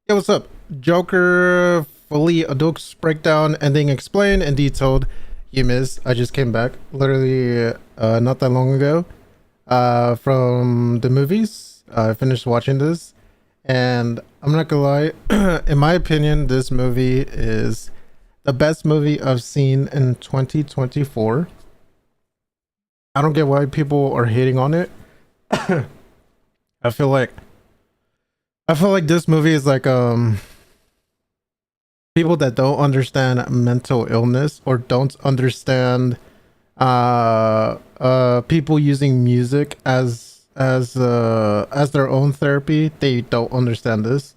Hey, what's up? Joker fully adults breakdown, ending explained and detailed. You missed. I just came back literally not that long ago from the movies. I finished watching this, and I'm not gonna lie. In my opinion, this movie is the best movie I've seen in 2024. I don't get why people are hating on it. I feel like this movie is like people that don't understand mental illness or don't understand people using music as their own therapy. They don't understand this,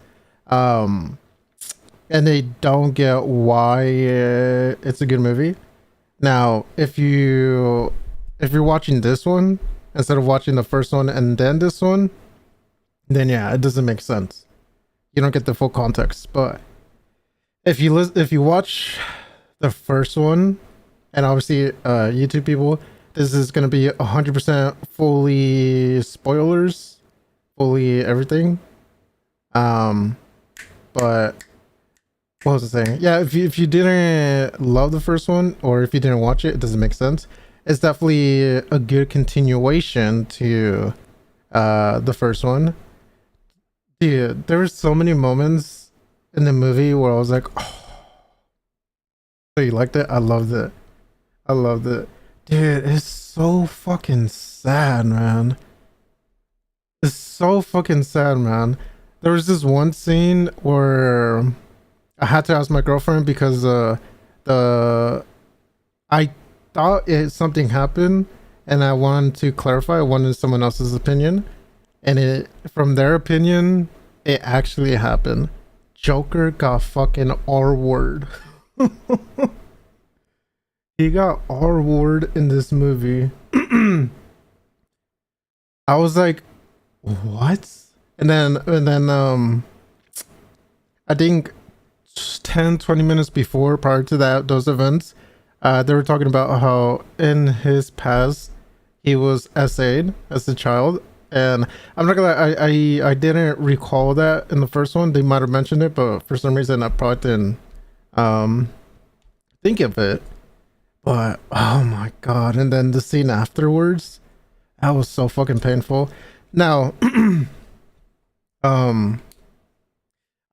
um and they don't get why it's a good movie. Now if you're watching this one instead of watching the first one and then this one, then yeah, it doesn't make sense. You don't get the full context. But if you watch the first one, and obviously YouTube people, this is gonna be 100% fully spoilers, fully everything. But what was I saying? Yeah, if you didn't love the first one, or if you didn't watch it, it doesn't make sense. It's definitely a good continuation to the first one. Dude, there were so many moments in the movie where I was like, oh, so you liked it? I loved it. I loved it. Dude, it's so fucking sad, man. It's so fucking sad, man. There was this one scene where I had to ask my girlfriend because the I thought something happened and I wanted to clarify. I wanted someone else's opinion, and it from their opinion, it actually happened. Joker got fucking R word. He got R word in this movie. I was like, what? And then I think 10-20 minutes before, prior to those events, they were talking about how in his past he was SA'd as a child. And I'm not gonna lie, I didn't recall that in the first one. They might have mentioned it, but for some reason I probably didn't um think of it. But oh my god. And then the scene afterwards, that was so fucking painful. Now um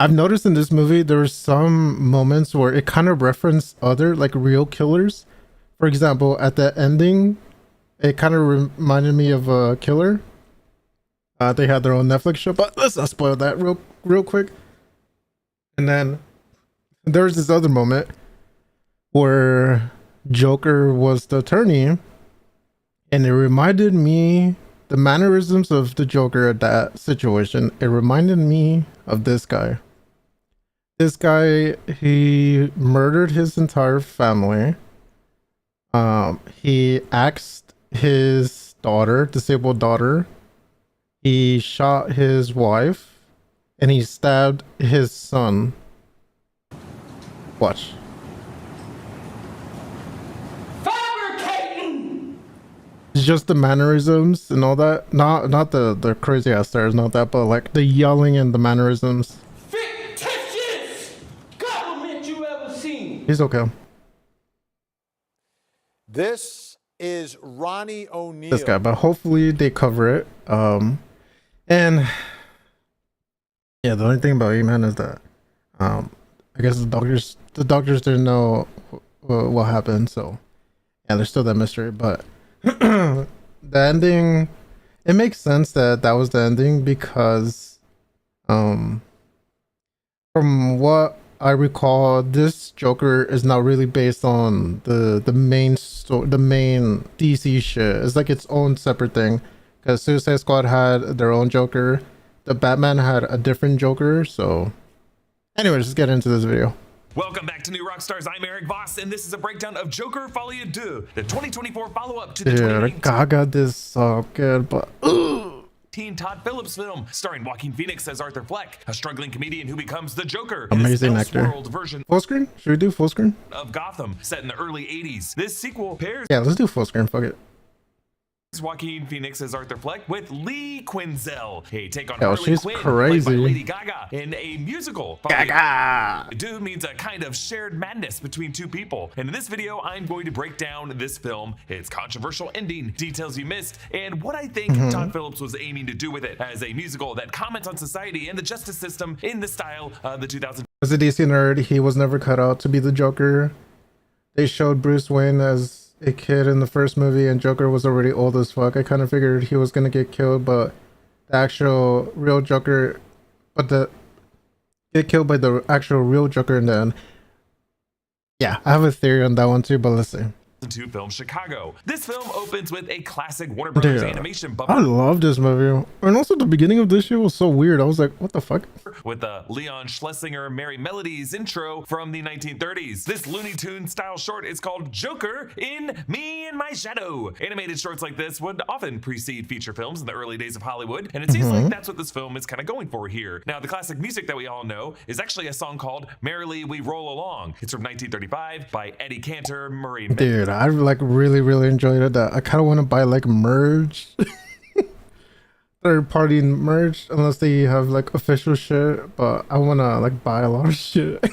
I've noticed in this movie there's some moments where it kind of referenced other like real killers. For example, at the ending, it kind of reminded me of a killer. They had their own Netflix show, but let's not spoil that real quick. And then there's this other moment where Joker was the attorney, and it reminded me the mannerisms of the Joker at that situation. It reminded me of this guy. This guy, he murdered his entire family. He axed his daughter, disabled daughter. He shot his wife, and he stabbed his son. Watch. Fabricating! It's just the mannerisms and all that. Not the crazy ass stairs, not that, but like the yelling and the mannerisms. Fictitious government you ever seen. He's okay. This is Ronnie O'Neal. This guy, but hopefully they cover it. And yeah, the only thing about E-Man is that I guess the doctors didn't know what happened, so yeah, there's still that mystery. But the ending, it makes sense that that was the ending because from what I recall, this Joker is not really based on the main story, the main DC shit. It's like its own separate thing. Because Suicide Squad had their own Joker, the Batman had a different Joker. So, anyways, let's get into this video. Welcome back to New Rockstars. I'm Eric Voss, and this is a breakdown of Joker Folie à Deux, the 2024 follow-up to the Dude, 2019 Gaga did so good, but Todd Phillips film, starring Joaquin Phoenix as Arthur Fleck, a struggling comedian who becomes the Joker. Amazing in this actor. Elseworld version full screen? Should we do full screen? of Gotham, set in the early 80s. This sequel pairs Yeah, let's do full screen. Fuck it. Joaquin Phoenix as Arthur Fleck with Lee Quinzel, a take on Yo, Harley she's Quinn, played crazy. by Lady Gaga, in a musical. Gaga. Dude means a kind of shared madness between two people. And in this video, I'm going to break down this film, its controversial ending, details you missed, and what I think Todd Phillips was aiming to do with it as a musical that comments on society and the justice system in the style of the 2000s. As a DC nerd, he was never cut out to be the Joker. They showed Bruce Wayne as a kid in the first movie, and Joker was already old as fuck. I kind of figured he was gonna get killed, but the actual real Joker, get killed by the actual real Joker, and then yeah, I have a theory on that one too. But let's see. To film Chicago. This film opens with a classic Warner Brothers Dude, animation I bumper love this movie, and also the beginning of this shit was so weird. I was like, what the fuck? with the Leon Schlesinger Merry Melodies intro from the 1930s. This Looney Tunes style short is called Joker in Me and My Shadow. Animated shorts like this would often precede feature films in the early days of Hollywood, and it seems like that's what this film is kind of going for here. Now, the classic music that we all know is actually a song called Merrily We Roll Along. It's from 1935 by Eddie Cantor, Murray. Dude, I like really enjoyed it. That I kind of want to buy like merch, third party merch, unless they have like official shit. But I want to like buy a lot of shit.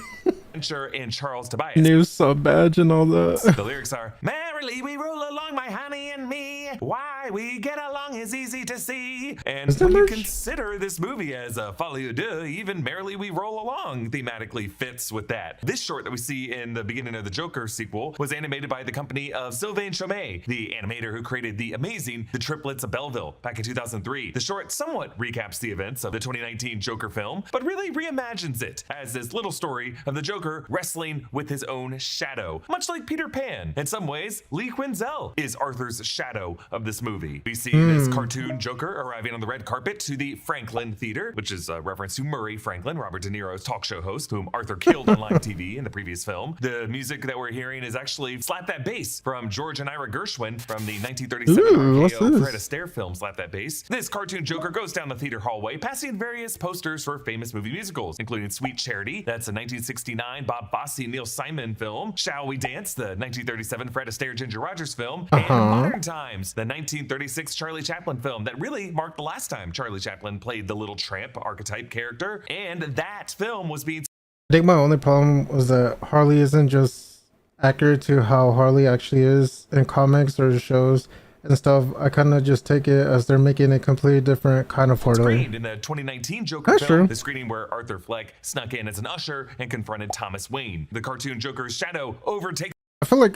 And Charles Tobias. New sub badge and all that. The lyrics are, merrily we roll along, my honey and me. Why we get along is easy to see. And Is that when you merch? consider this movie as a folie deux, even merrily we roll along thematically fits with that. This short that we see in the beginning of the Joker sequel was animated by the company of Sylvain Chomet, the animator who created the amazing The Triplets of Belleville back in 2003. The short somewhat recaps the events of the 2019 Joker film, but really reimagines it as this little story of the Joker wrestling with his own shadow, much like Peter Pan. In some ways, Lee Quinzel is Arthur's shadow of this movie. We see this cartoon Joker arriving on the red carpet to the Franklin Theater, which is a reference to Murray Franklin, Robert De Niro's talk show host, whom Arthur killed on live TV in the previous film. The music that we're hearing is actually Slap That Bass from George and Ira Gershwin from the 1937 Ooh, what's RKO this? Fred Astaire film Slap That Bass. This cartoon Joker goes down the theater hallway, passing various posters for famous movie musicals, including Sweet Charity, that's a 1969 Bob Fosse Neil Simon film, Shall We Dance, the 1937 Fred Astaire Ginger Rogers film, and Modern Times, the 1936 Charlie Chaplin film that really marked the last time Charlie Chaplin played the little tramp archetype character, and that film was being I think my only problem was that Harley isn't just accurate to how Harley actually is in comics or shows and stuff. I kind of just take it as they're making a completely different kind of Harley. screened in the 2019 Joker That's film, true. the screening where Arthur Fleck snuck in as an usher and confronted Thomas Wayne. The cartoon Joker's shadow overtakes I feel like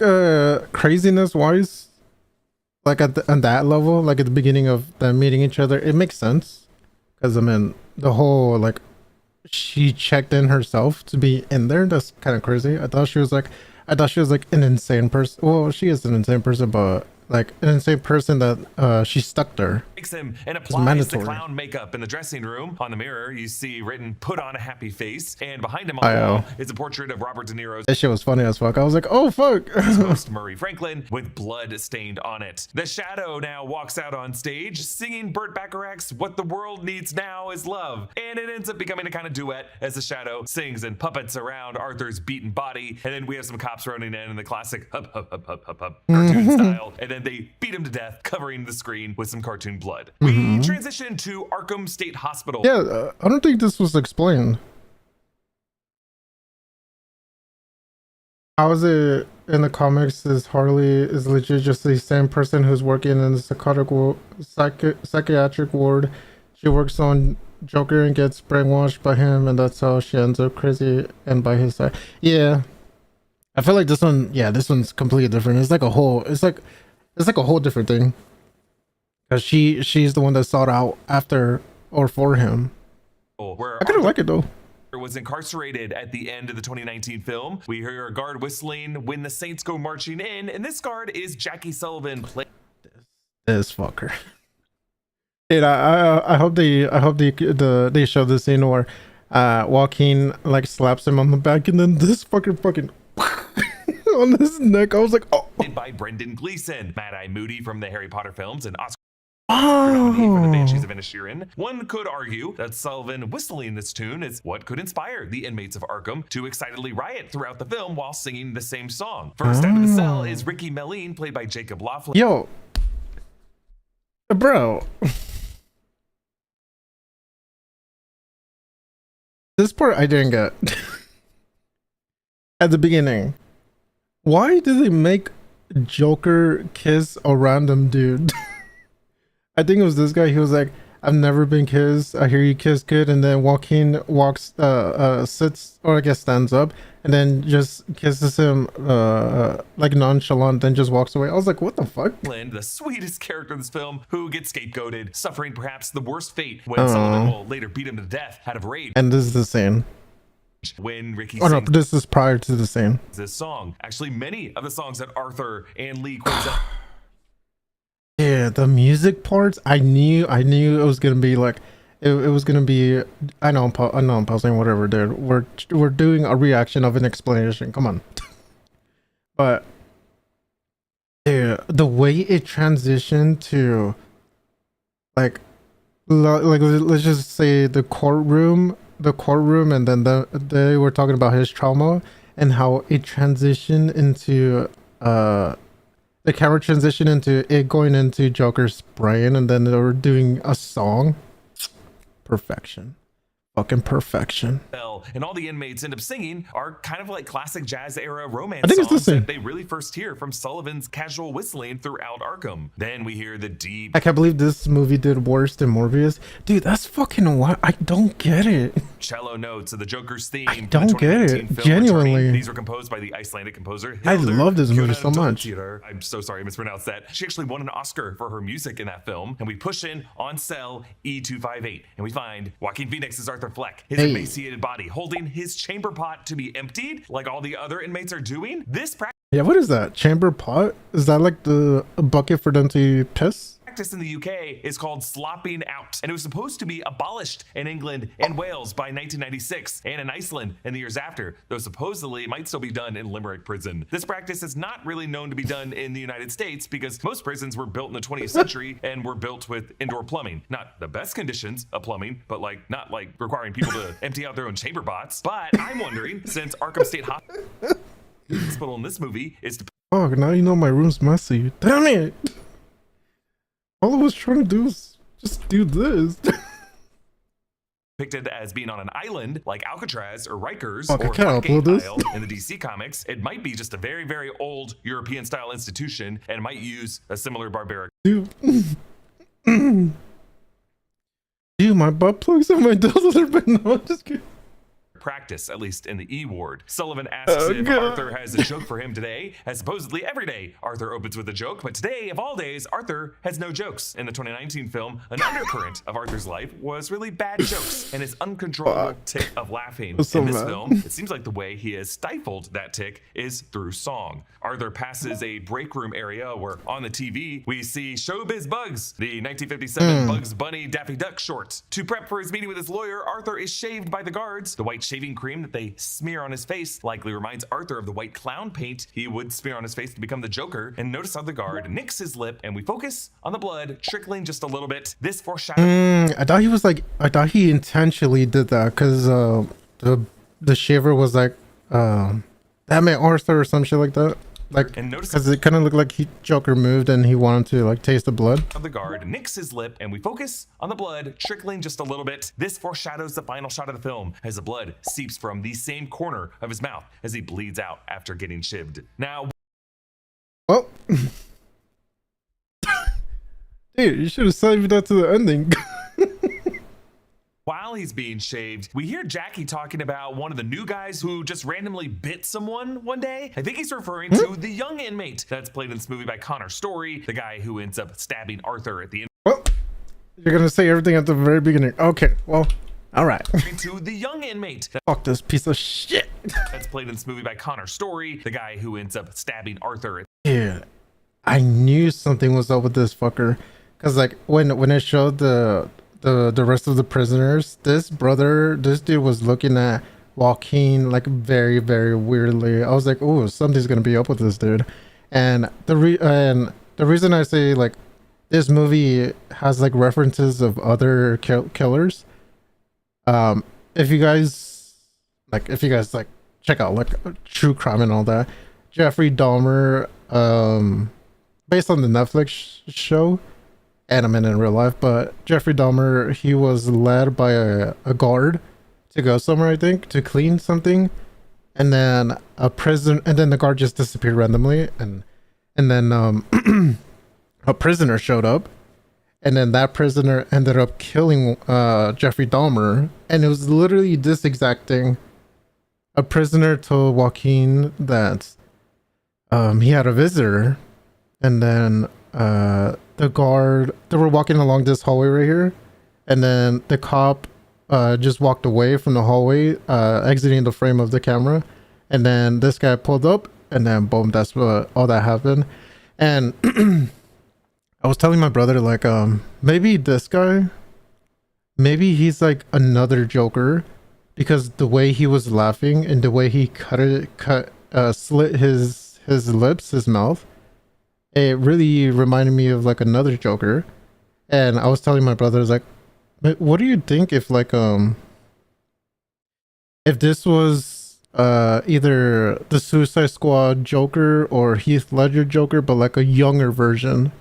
craziness wise, like on that level, like at the beginning of them meeting each other, it makes sense because I mean the whole like she checked in herself to be in there. That's kind of crazy. I thought she was like an insane person. Well, she is an insane person, but like an insane person that she stuck there. him and applies the mandatory. clown makeup in the dressing room. On the mirror, you see written, "Put on a happy face," and behind him on the wall is a portrait of Robert De Niro's That shit was funny as fuck. I was like, oh fuck. host Murray Franklin with blood stained on it. The Shadow now walks out on stage singing Burt Bacharach's "What the World Needs Now Is Love," and it ends up becoming a kind of duet as the Shadow sings and puppets around Arthur's beaten body, and then we have some cops running in the classic hup hup hup hup hup hup cartoon style, and then they beat him to death, covering the screen with some cartoon blood. We transition to Arkham State Hospital. Yeah, I don't think this was explained. How is it in the comics? Is Harley is legit just the same person who's working in the psychiatric ward? She works on Joker and gets brainwashed by him, and that's how she ends up crazy and by his side. Yeah, I feel like this one. Yeah, this one's completely different. It's like a whole. It's like a whole different thing. Cause she's the one that sought out after or for him. Where I kind of like it though. Arthur was incarcerated at the end of the 2019 film. We hear a guard whistling when the Saints go marching in, and this guard is Jackie Sullivan, played This fucker. Dude, I hope they show the scene where Joaquin like slaps him on the back and then this fucking on his neck. I was like, oh. by Brendan Gleeson, Mad-Eye Moody from the Harry Potter films, and Oscar nominee for the Banshees of Inisherin. One could argue that Sullivan whistling this tune is what could inspire the inmates of Arkham to excitedly riot throughout the film while singing the same song. First out of the cell is Ricky Meline, played by Jacob Laughlin. Yo, Bro. This part I didn't get. At the beginning. Why did they make Joker kiss a random dude? I think it was this guy. He was like, I've never been kissed. I hear you kiss good. And then Joaquin sits, or I guess stands up, and then just kisses him like nonchalant, then just walks away. I was like, what the fuck? Lynn, the sweetest character in this film, who gets scapegoated, suffering perhaps the worst fate when Sullivan will later beat him to death out of rage. And this is the scene. When Ricky Oh no, sings this is prior to the scene. this song. Actually, many of the songs that Arthur and Lee Quinzel Yeah, the music parts, I knew it was gonna be like, it was gonna be. I know I'm pausing, whatever, dude. We're doing a reaction of an explanation. Come on, but dude, the way it transitioned to, like let's just say the courtroom, and then they were talking about his trauma and how it transitioned into the camera transitioned into it going into Joker's brain, and then they were doing a song. Perfection. Fucking perfection. and all the inmates end up singing are kind of like classic jazz era romance I think it's the songs same. that they really first hear from Sullivan's casual whistling throughout Arkham. Then we hear the deep I can't believe this movie did worse than Morbius. Dude, that's fucking wild. I don't get it. cello notes of the Joker's theme. I from the don't get it. 2019 film Genuinely. Returning. These were composed by the Icelandic composer I Hildur love this movie so much. Guðnadóttir. I'm so sorry I mispronounced that. She actually won an Oscar for her music in that film. And we push in on cell E258 and we find Joaquin Phoenix as Arthur Fleck, his Hey. emaciated body holding his chamber pot to be emptied like all the other inmates are doing. This Yeah, what is that? Chamber pot? Is that like the bucket for them to piss? practice in the UK is called slopping out, and it was supposed to be abolished in England and Wales by 1996 and in Iceland in the years after, though supposedly it might still be done in Limerick prison. This practice is not really known to be done in the United States because most prisons were built in the 20th century and were built with indoor plumbing. Not the best conditions of plumbing, but not like requiring people to empty out their own chamber pots. But I'm wondering, since Arkham State Hospital in this movie is Oh, now you know my room's messy. Damn it! All I was trying to do was just do this. depicted as being on an island like Alcatraz or Rikers Fuck, I or can't Blackgate upload this. Isle in the DC comics, it might be just a very, very old European style institution and might use a similar barbaric Dude. Dude, my butt plugs and my dildos are been. No, I'm just kidding. practice, at least in the E ward. Sullivan asks if God. Arthur has a joke for him today, as supposedly every day Arthur opens with a joke, but today, of all days, Arthur has no jokes. In the 2019 film, an undercurrent of Arthur's life was really bad jokes and his uncontrollable tick of laughing. That's so In this bad. film, it seems like the way he has stifled that tick is through song. Arthur passes a break room area where on the TV we see Showbiz Bugs, the 1957 Bugs Bunny Daffy Duck short. To prep for his meeting with his lawyer, Arthur is shaved by the guards. The white shaving cream that they smear on his face likely reminds Arthur of the white clown paint he would smear on his face to become the Joker. And notice how the guard nicks his lip, and we focus on the blood trickling just a little bit. This foreshadows I thought he intentionally did that because the shaver was like, damn it, Arthur, or some shit like that. Like, And notice- because it kind of looked like Joker moved and he wanted to like taste the blood. of the guard nicks his lip, and we focus on the blood trickling just a little bit. This foreshadows the final shot of the film as the blood seeps from the same corner of his mouth as he bleeds out after getting shivved. Now, Well, dude, you should have saved that to the ending. while he's being shaved, we hear Jackie talking about one of the new guys who just randomly bit someone one day. I think he's referring to the young inmate that's played in this movie by Connor Story, the guy who ends up stabbing Arthur at the end. Well, you're gonna say everything at the very beginning. Okay, well, all right. To the young inmate Fuck this piece of shit. that's played in this movie by Connor Story, the guy who ends up stabbing Arthur at Dude, I knew something was up with this fucker, cause like when it showed the rest of the prisoners, this dude was looking at Joaquin like very, very weirdly. I was like, oh, something's gonna be up with this dude. And the reason I say like this movie has like references of other killers. If you guys like check out like true crime and all that, Jeffrey Dahmer, based on the Netflix show, animated in real life, but Jeffrey Dahmer, he was led by a guard to go somewhere, I think, to clean something, and then and then the guard just disappeared randomly, and then a prisoner showed up, and then that prisoner ended up killing Jeffrey Dahmer, and it was literally this exact thing. A prisoner told Joaquin that he had a visitor, and then the guard, they were walking along this hallway right here, and then the cop just walked away from the hallway, exiting the frame of the camera, and then this guy pulled up, and then boom, that's what all that happened. And I was telling my brother, like, maybe this guy, maybe he's like another Joker, because the way he was laughing and the way he slit his lips, his mouth, it really reminded me of like another Joker. And I was telling my brother, I was like, what do you think if like if this was either the Suicide Squad Joker or Heath Ledger Joker, but like a younger version,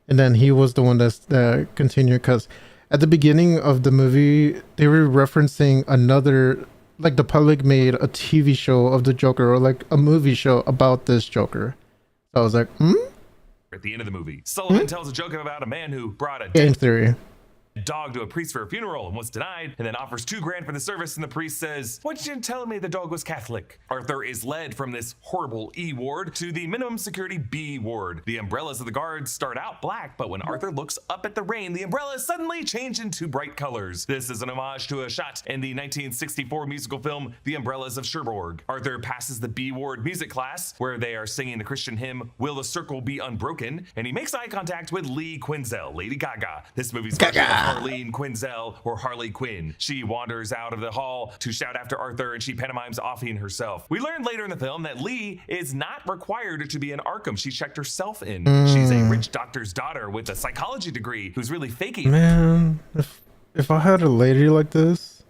and then he was the one that continued? Because at the beginning of the movie, they were referencing another, like the public made a TV show of the Joker, or like a movie show about this Joker. So I was like, At the end of the movie, Sullivan tells a joke about a man who brought a Game theory. dog to a priest for a funeral and was denied, and then offers $2,000 for the service, and the priest says, "Why didn't you tell me the dog was Catholic?" Arthur is led from this horrible E ward to the minimum security B ward. The umbrellas of the guards start out black, but when Arthur looks up at the rain, the umbrellas suddenly change into bright colors. This is an homage to a shot in the 1964 musical film The Umbrellas of Cherbourg. Arthur passes the B ward music class, where they are singing the Christian hymn "Will the Circle Be Unbroken," and he makes eye contact with Lee Quinzel, Lady Gaga, this movie's version of Harleen Quinzel, or Harley Quinn. She wanders out of the hall to shout after Arthur, and she pantomimes offing herself. We learn later in the film that Lee is not required to be in Arkham. She checked herself in. She's a rich doctor's daughter with a psychology degree who's really faking. Man, if I had a lady like this,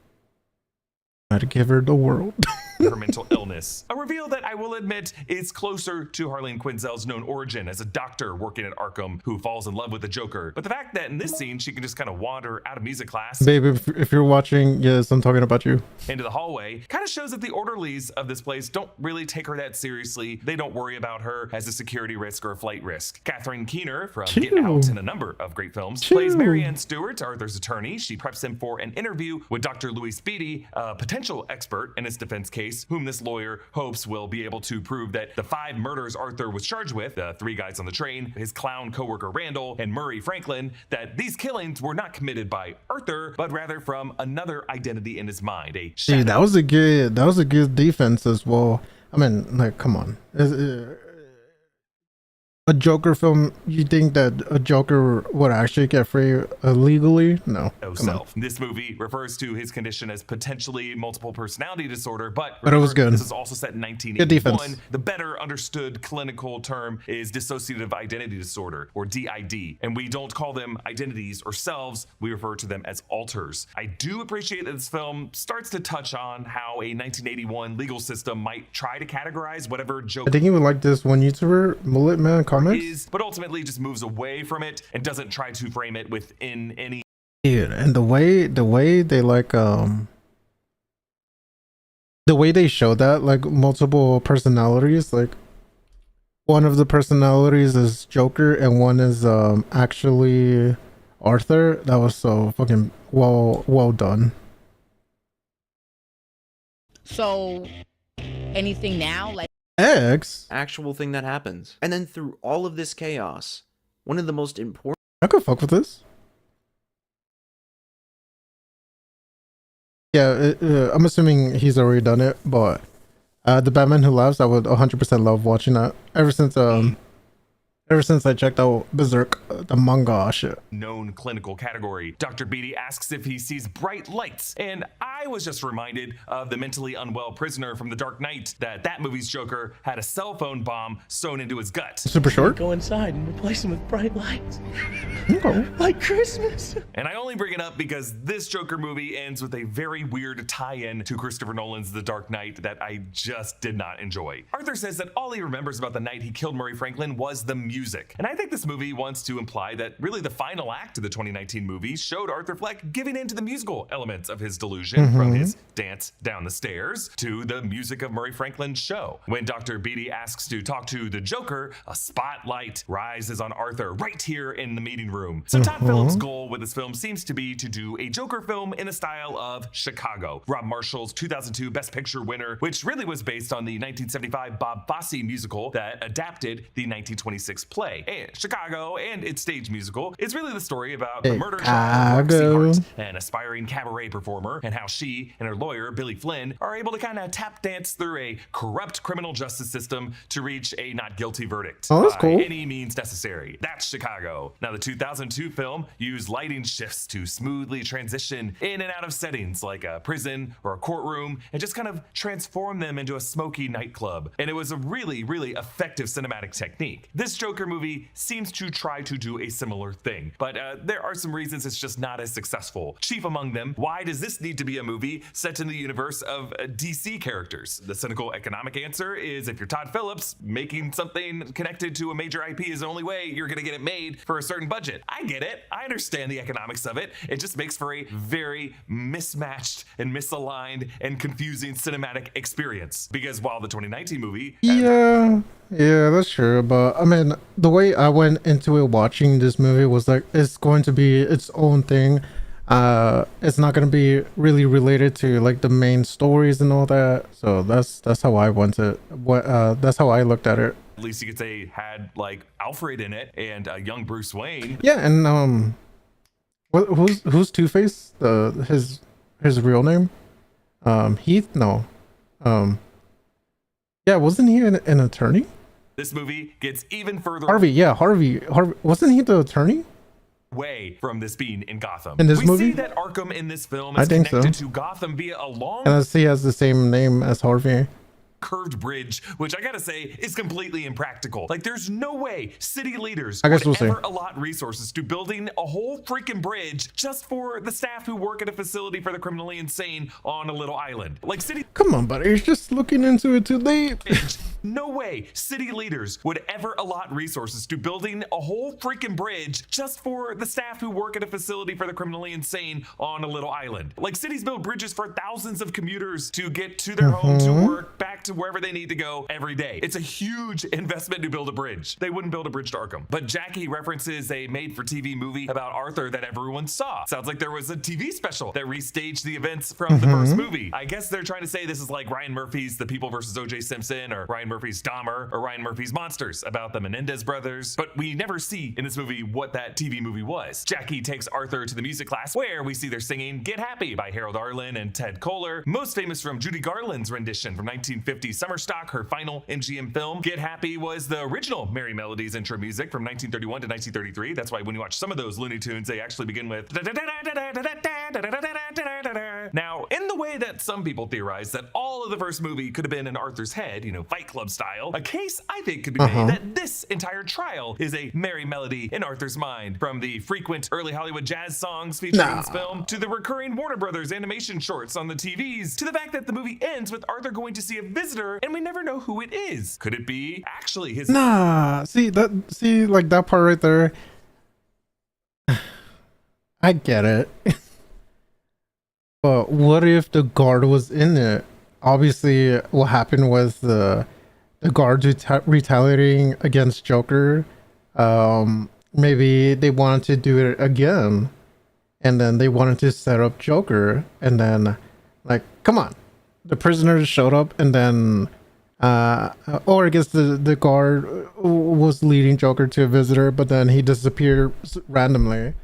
I'd give her the world. Her mental illness. A reveal that I will admit is closer to Harleen Quinzel's known origin as a doctor working at Arkham who falls in love with the Joker. But the fact that in this scene she can just kind of wander out of music class, Babe, if you're watching, yes, I'm talking about you. into the hallway, kind of shows that the orderlies of this place don't really take her that seriously. They don't worry about her as a security risk or a flight risk. Catherine Keener from Get Out and a number of great films plays Marianne Stewart, Arthur's attorney. She preps him for an interview with Dr. Louis Beatty, a potential expert in his defense case, whom this lawyer hopes will be able to prove that the 5 murders Arthur was charged with, the 3 guys on the train, his clown coworker Randall, and Murray Franklin, that these killings were not committed by Arthur, but rather from another identity in his mind, a See, shadow. that was a good defense as well. I mean, like, come on. A Joker film, you think that a Joker would actually get free legally? No. Come on. Self. This movie refers to his condition as potentially multiple personality disorder, but But it was good. This is also set in Good defense. 1981. The better understood clinical term is dissociative identity disorder, or DID, and we don't call them identities or selves, we refer to them as alters. I do appreciate that this film starts to touch on how a 1981 legal system might try to categorize whatever I Joker think you would like this one YouTuber, Mullet Man Comics. is, but ultimately just moves away from it and doesn't try to frame it within any Dude, and the way they like the way they show that, like, multiple personalities, like one of the personalities is Joker and one is actually Arthur. That was so fucking well done. So, anything now? Like, X, actual thing that happens. And then through all of this chaos, one of the most important I could fuck with this. Yeah, I'm assuming he's already done it, but the Batman Who Laughs, I would 100% love watching that. Ever since I checked out Berserk, the manga shit. known clinical category. Dr. Beatty asks if he sees bright lights, and I was just reminded of the mentally unwell prisoner from The Dark Knight, that movie's Joker had a cell phone bomb sewn into his gut. Super short. Go inside and replace them with bright lights. Okay. Like Christmas. And I only bring it up because this Joker movie ends with a very weird tie-in to Christopher Nolan's The Dark Knight that I just did not enjoy. Arthur says that all he remembers about the night he killed Murray Franklin was the music music. And I think this movie wants to imply that really the final act of the 2019 movie showed Arthur Fleck giving into the musical elements of his delusion, from his dance down the stairs to the music of Murray Franklin's show. When Dr. Beatty asks to talk to the Joker, a spotlight rises on Arthur right here in the meeting room. So Todd Phillips' goal with this film seems to be to do a Joker film in the style of Chicago, Rob Marshall's 2002 Best Picture winner, which really was based on the 1975 Bob Fosse musical that adapted the 1926 play. And Chicago and its stage musical is really the story about the murder trial of Roxy Hart, an aspiring cabaret performer, and how she and her lawyer, Billy Flynn, are able to kind of tap dance through a corrupt criminal justice system to reach a not guilty verdict. Oh, that's cool. By any means necessary. That's Chicago. Now, the 2002 film used lighting shifts to smoothly transition in and out of settings like a prison or a courtroom and just kind of transform them into a smoky nightclub. And it was a really, really effective cinematic technique. This Joker movie seems to try to do a similar thing, but there are some reasons it's just not as successful. Chief among them, why does this need to be a movie set in the universe of DC characters? The cynical economic answer is if you're Todd Phillips, making something connected to a major IP is the only way you're gonna get it made for a certain budget. I get it. I understand the economics of it. It just makes for a very mismatched and misaligned and confusing cinematic experience. Because while the 2019 movie Yeah, that's true. But I mean, the way I went into it watching this movie was like, it's going to be its own thing. It's not going to be really related to like the main stories and all that. So that's how I went to that's how I looked at it. at least you could say had like Alfred in it and young Bruce Wayne. Yeah, and who's Two-Face? His real name? Heath? No. Yeah, wasn't he an attorney? This movie gets even further Harvey. Wasn't he the attorney? Away from this being in Gotham. In this we movie? see that Arkham in this film I is think connected so. to Gotham via a long Unless he has the same name as Harvey. curved bridge, which I gotta say is completely impractical. Like, there's no way city leaders I guess would we'll ever see. allot resources to building a whole freaking bridge just for the staff who work at a facility for the criminally insane on a little island. Like, city Come on, buddy. You're just looking into it too late. no way city leaders would ever allot resources to building a whole freaking bridge just for the staff who work at a facility for the criminally insane on a little island. Like, cities build bridges for thousands of commuters to get to their home, to work, back to wherever they need to go every day. It's a huge investment to build a bridge. They wouldn't build a bridge to Arkham. But Jackie references a made-for-TV movie about Arthur that everyone saw. Sounds like there was a TV special that restaged the events from the first movie. I guess they're trying to say this is like Ryan Murphy's The People vs. O.J. Simpson, or Ryan Murphy's Dahmer, or Ryan Murphy's Monsters about the Menendez brothers. But we never see in this movie what that TV movie was. Jackie takes Arthur to the music class where we see they're singing Get Happy by Harold Arlen and Ted Koehler, most famous from Judy Garland's rendition from 1950's Summer Stock, her final MGM film. Get Happy was the original Merry Melodies intro music from 1931 to 1933. That's why when you watch some of those Looney Tunes, they actually begin with. Now, in the way that some people theorize that all of the first movie could have been in Arthur's head, you know, Fight Club style, a case I think could be made that this entire trial is a merry melody in Arthur's mind. From the frequent early Hollywood jazz songs featured in this film, to the recurring Warner Brothers animation shorts on the TVs, to the fact that the movie ends with Arthur going to see a visitor and we never know who it is. Could it be actually his... Nah, see like that part right there. I get it. But what if the guard was in it? Obviously, what happened was the guard retaliating against Joker. Maybe they wanted to do it again, and then they wanted to set up Joker, and then, like, come on, the prisoners showed up, and then, or I guess the guard was leading Joker to a visitor, but then he disappeared randomly.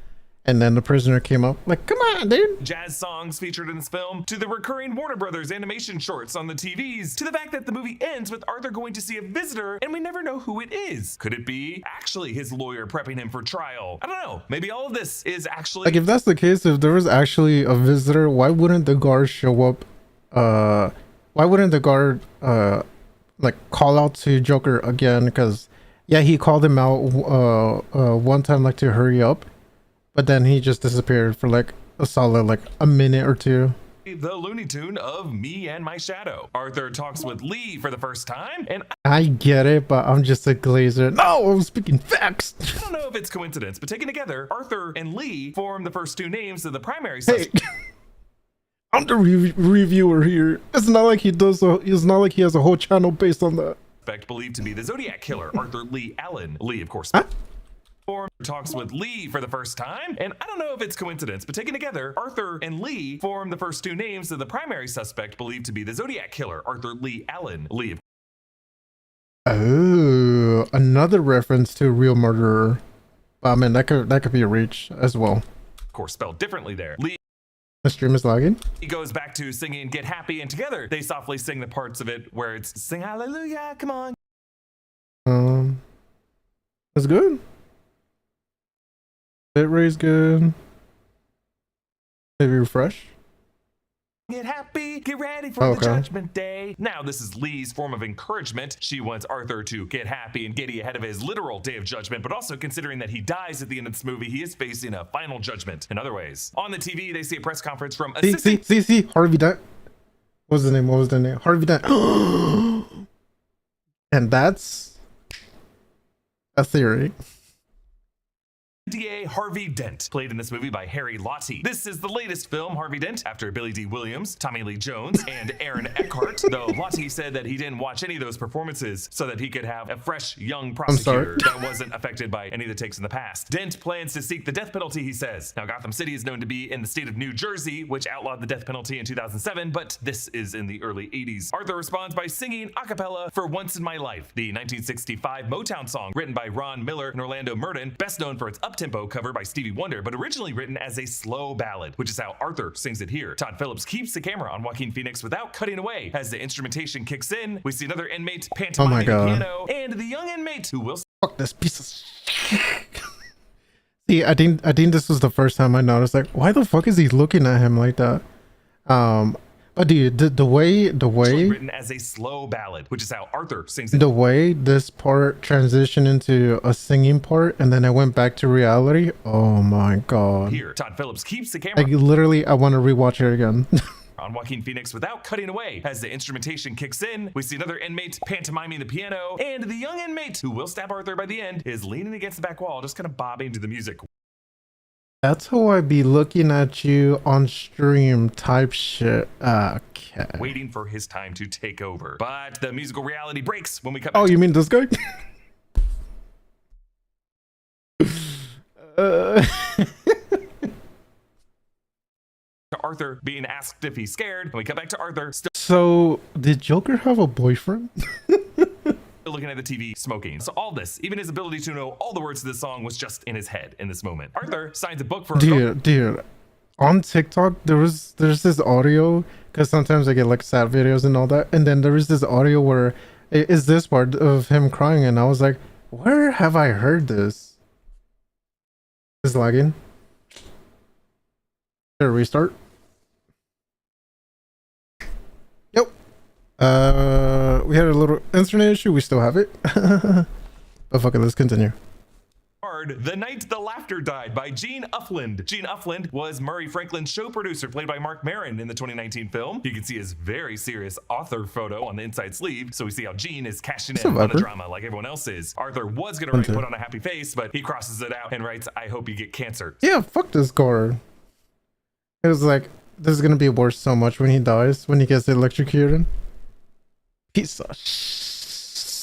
And then the prisoner came up, like, come on, dude. Jazz songs featured in this film, to the recurring Warner Brothers animation shorts on the TVs, to the fact that the movie ends with Arthur going to see a visitor and we never know who it is. Could it be actually his lawyer prepping him for trial? I don't know. Maybe all of this is actually... Like, if that's the case, if there was actually a visitor, why wouldn't the guard show up? Why wouldn't the guard, like, call out to Joker again? Because, yeah, he called him out one time, like, to hurry up. But then he just disappeared for like a solid like a minute or two. the Looney Tune of Me and My Shadow. Arthur talks with Lee for the first time, and I get it, but I'm just a glazer. No, I'm speaking facts. I don't know if it's coincidence, but taken together, Arthur and Lee form the first two names of the primary Hey, suspect. I'm the reviewer here. It's not like he does. It's not like he has a whole channel based on that. Believed to be the Zodiac Killer, Arthur Lee Allen. Lee, of course, Huh? talks with Lee for the first time, and I don't know if it's coincidence, but taken together, Arthur and Lee form the first two names of the primary suspect believed to be the Zodiac Killer, Arthur Lee Allen. Lee, of Oh, another reference to real murderer. I mean, that could be a reach as well. course, spelled differently there. Lee The stream is lagging. goes back to singing Get Happy, and together they softly sing the parts of it where it's sing hallelujah, come on. That's good. Bitrate's good. Maybe refresh. Get happy, get ready for the Okay. judgment day. Now, this is Lee's form of encouragement. She wants Arthur to get happy and giddy ahead of his literal day of judgment, but also considering that he dies at the end of this movie, he is facing a final judgment in other ways. On the TV, they see a press conference from See, Harvey Dent. What was the name? Harvey Dent. And that's a theory. DA Harvey Dent, played in this movie by Harry Lottie. This is the latest film, Harvey Dent, after Billy D. Williams, Tommy Lee Jones, and Aaron Eckhart, though Lottie said that he didn't watch any of those performances so that he could have a fresh, young prosecutor that wasn't affected by any of the takes in the past. Dent plans to seek the death penalty, he says. Now, Gotham City is known to be in the state of New Jersey, which outlawed the death penalty in 2007, but this is in the early 80s. Arthur responds by singing a cappella for Once in My Life, the 1965 Motown song written by Ron Miller and Orlando Murden, best known for its up-tempo cover by Stevie Wonder, but originally written as a slow ballad, which is how Arthur sings it here. Todd Phillips keeps the camera on Joaquin Phoenix without cutting away. As the instrumentation kicks in, we see another inmate pantomiming the piano, and the young inmate who will Fuck this piece of shit. See, I think this was the first time I noticed, like, why the fuck is he looking at him like that? But dude, the way written as a slow ballad, which is how Arthur sings it. the way this part transitioned into a singing part and then I went back to reality. Oh my god. Here, Todd Phillips keeps the camera Like literally, I want to rewatch it again. on Joaquin Phoenix without cutting away. As the instrumentation kicks in, we see another inmate pantomiming the piano, and the young inmate who will stab Arthur by the end is leaning against the back wall, just kind of bobbing to the music. That's how I be looking at you on stream type shit. Okay. Waiting for his time to take over. But the musical reality breaks when we cut Oh, back you mean this guy? to Arthur being asked if he's scared, and we cut back to Arthur still So, did Joker have a boyfriend? looking at the TV smoking. So all this, even his ability to know all the words to this song, was just in his head in this moment. Arthur signs a book for Dude, on TikTok there's this audio, because sometimes I get like sad videos and all that, and then there is this audio where it is this part of him crying, and I was like, where have I heard this? It's lagging. There, restart. Yep. We had a little internet issue. We still have it. But fuck it, let's continue. The Night the Laughter Died by Gene Ufland. Gene Ufland was Murray Franklin's show producer, played by Mark Maron in the 2019 film. You can see his very serious author photo on the inside sleeve, so we see how Gene is cashing in on the drama like everyone else is. Arthur was gonna put on a happy face, but he crosses it out and writes, I hope you get cancer. Yeah, fuck this card. It was like, this is gonna be worse so much when he dies, when he gets electrocuted. Piece of shit.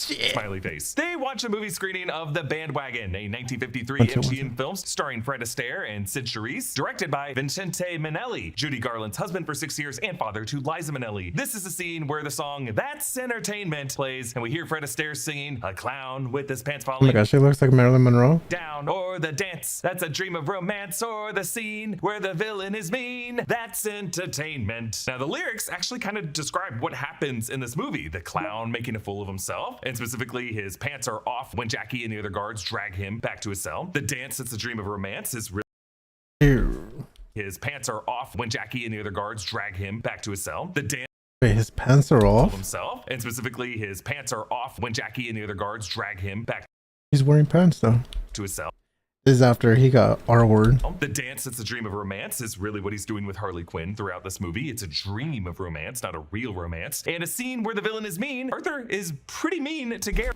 Smiley face. They watch a movie screening of The Bandwagon, a 1953 MGM film starring Fred Astaire and Sid Charisse, directed by Vincente Minnelli, Judy Garland's husband for 6 years and father to Liza Minnelli. This is a scene where the song That's Entertainment plays, and we hear Fred Astaire singing A Clown with His Pants Oh my Falling gosh, she looks like Marilyn Monroe. Down, or the dance that's a dream of romance, or the scene where the villain is mean, that's entertainment. Now the lyrics actually kind of describe what happens in this movie. The clown making a fool of himself, and specifically his pants are off when Jackie and the other guards drag him back to his cell. The dance that's a dream of romance is Ew. his pants are off when Jackie and the other guards drag him back to his cell. The dance Wait, his pants are of off? himself, and specifically his pants are off when Jackie and the other guards drag him back He's wearing pants though. to his cell. This is after he got R-word. The dance that's a dream of romance is really what he's doing with Harley Quinn throughout this movie. It's a dream of romance, not a real romance. And a scene where the villain is mean. Arthur is pretty mean to Gary.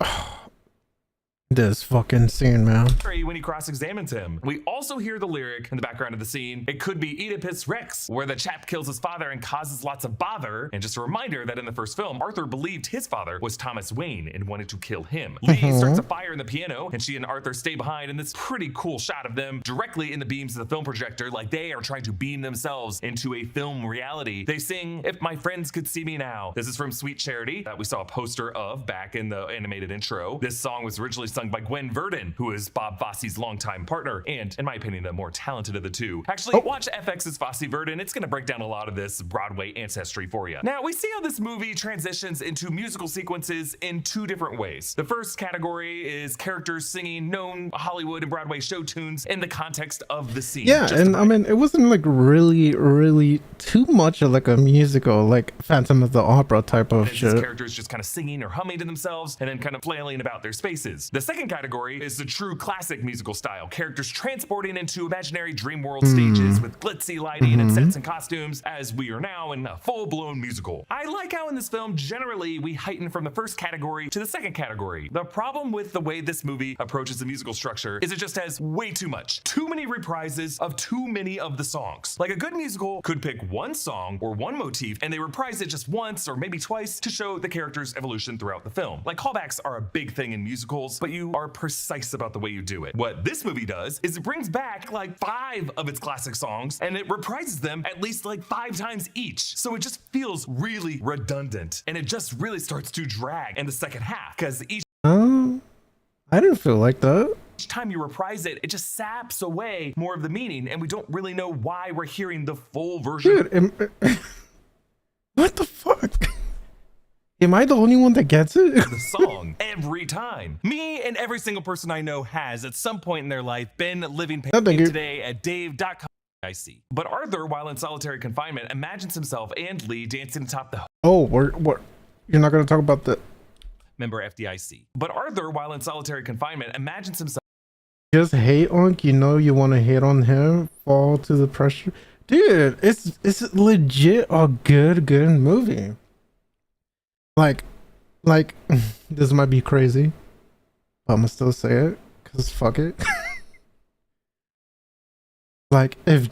This fucking scene, man. When he cross-examines him. We also hear the lyric in the background of the scene. It could be Oedipus Rex, where the chap kills his father and causes lots of bother. And just a reminder that in the first film, Arthur believed his father was Thomas Wayne and wanted to kill him. Lee starts a fire in the piano, and she and Arthur stay behind in this pretty cool shot of them directly in the beams of the film projector, like they are trying to beam themselves into a film reality. They sing, "If My Friends Could See Me Now." This is from Sweet Charity that we saw a poster of back in the animated intro. This song was originally sung by Gwen Verdon, who is Bob Fosse's longtime partner, and in my opinion, the more talented of the two. Actually, watch FX's Fosse Verdon. It's going to break down a lot of this Broadway ancestry for you. Now, we see how this movie transitions into musical sequences in two different ways. The first category is characters singing known Hollywood and Broadway show tunes in the context of the scene. Yeah, and I mean, it wasn't like really too much of like a musical, like Phantom of the Opera type of shit. Characters just kind of singing or humming to themselves and then kind of flailing about their spaces. The second category is the true classic musical style. Characters transporting into imaginary dream world stages with glitzy lighting and sets and costumes, as we are now in a full-blown musical. I like how in this film, generally, we heighten from the first category to the second category. The problem with the way this movie approaches the musical structure is it just has way too much. Too many reprises of too many of the songs. Like a good musical could pick one song or one motif and they reprise it just once or maybe twice to show the character's evolution throughout the film. Like callbacks are a big thing in musicals, but you are precise about the way you do it. What this movie does is it brings back like 5 of its classic songs and it reprises them at least like 5 times each. So it just feels really redundant and it just really starts to drag in the second half because each I didn't feel like that. time you reprise it, it just saps away more of the meaning and we don't really know why we're hearing the full version. Dude, what the fuck? Am I the only one that gets it? The song every time. Me and every single person I know has at some point in their life been living today at dave.com. I see. But Arthur, while in solitary confinement, imagines himself and Lee dancing atop the What? You're not going to talk about the member FDIC. But Arthur, while in solitary confinement, imagines himself just hate on, you know, you want to hate on him, fall to the pressure. Dude, it's legit a good movie. Like this might be crazy, but I'm gonna still say it because fuck it. Like if